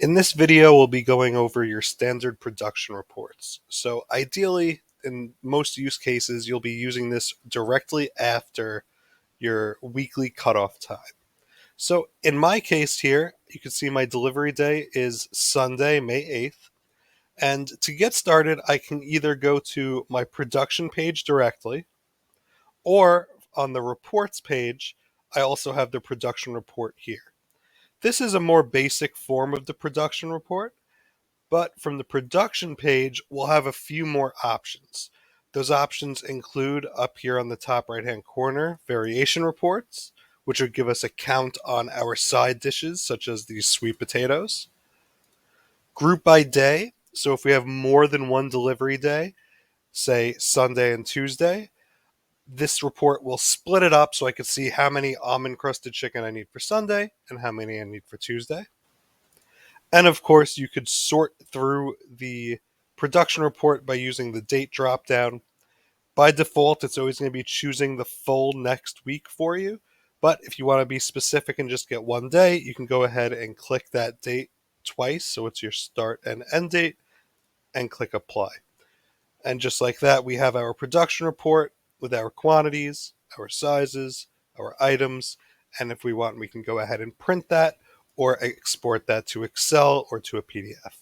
In this video, we'll be going over your standard production reports. So ideally, in most use cases, you'll be using this directly after your weekly cutoff time. So in my case here, you can see my delivery day is Sunday, May 8th. And to get started, I can either go to my production page directly, or on the reports page, I also have the production report here. This is a more basic form of the production report. But from the production page, we'll have a few more options. Those options include up here on the top right hand corner, variation reports, which would give us a count on our side dishes, such as these sweet potatoes. Group by day, so if we have more than one delivery day, say Sunday and Tuesday, this report will split it up so I can see how many almond crusted chicken I need for Sunday and how many I need for Tuesday. And of course, you could sort through the production report by using the date dropdown. By default, it's always going to be choosing the full next week for you. But if you want to be specific and just get one day, you can go ahead and click that date twice. So it's your start and end date, and click apply. And just like that, we have our production report with our quantities, our sizes, our items. And if we want, we can go ahead and print that or export that to Excel or to a PDF.